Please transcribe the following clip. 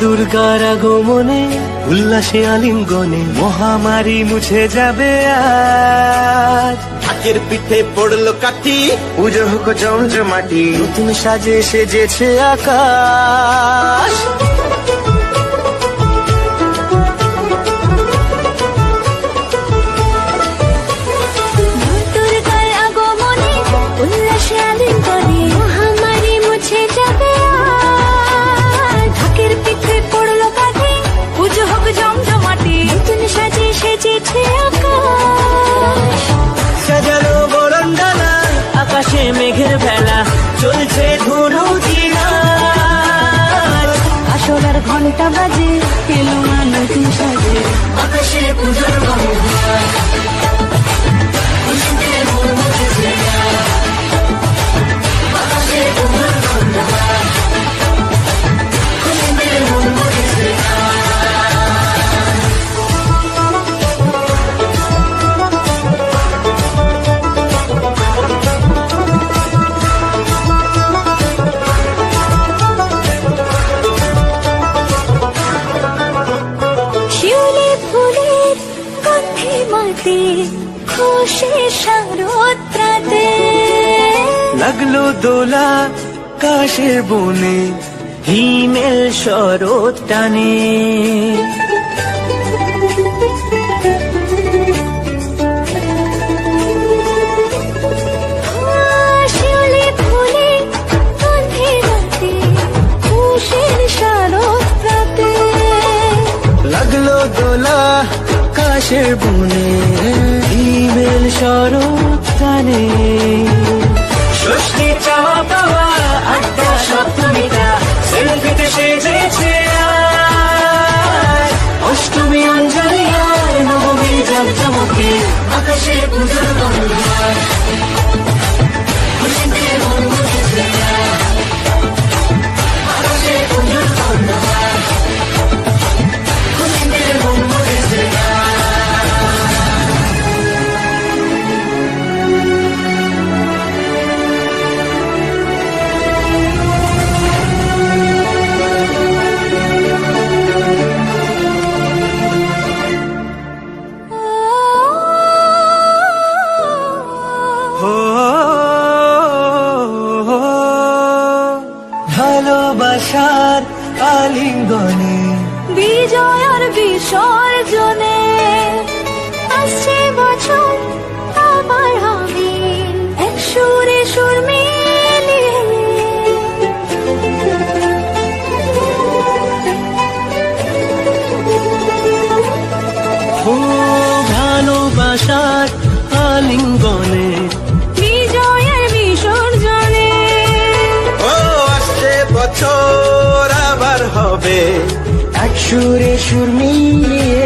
দুর্গার আগমনে উল্লাসে আলিঙ্গনে মহামারী মুছে যাবে আজ। ঢাকের পিঠে পড়লো কাঠি, পুজো হোক জমজমাটি, নতুন সাজে সেজেছে আকাশ। দুর্গার আগমনে উল্লাসে আলিঙ্গনে মহামারী মুছে যাবে আজ। ঢাকের পিঠে পড়লো কাঠি, পুজো হোক জমজমাটি, নতুন সাজে সেজেছে আকাশ। সাজানো বরণডালা, আকাশে মেঘের ভেলা, চলছে ধনুচি নাচ। আসলার ঘন্টা বাজে, এলো না নতুন সাজে, আকাশে পুজোর বাহুঘর, খুশিতে মন মুছেছে আজ। আকাশে পুজোর বাহুঘর, খুশিতে মন মুছেছে আজ। শিউলি ফুলের গন্ধে মাতে, খুশি শারদরাতে। লাগলো দোলা কাশের বনে, হিমেল শরৎ টানে। শিউলি ফুলের গন্ধে মাতে, খুশির শারদরাতে। লাগলো দোলা কাশের বনে, হিমেল শরৎ টানে। ষষ্ঠী চাওয়া পাওয়া আড্ডা সপ্তমীটা, সেলফিতে সেজেছে আজ। অষ্টমী অঞ্জলি আর নবমী জমজমকে, আকাশে পুজোর বাহুঘর, খুশিতে মন মুছেছে আজ। আকাশে পুজোর বাহুঘর, খুশিতে মন মুছেছে আজ। ভালোবাসার আলিঙ্গনে, বিজয় আর বিসর্জনে আসছে বছর আবার হবে, এক সুরে সুর মিলিয়ে। ও ভালোবাসার আলিঙ্গনে, বিজয় আর বিসর্জনে ও আসছে বছর আবার হবে, এক সুরে সুর মিলিয়ে।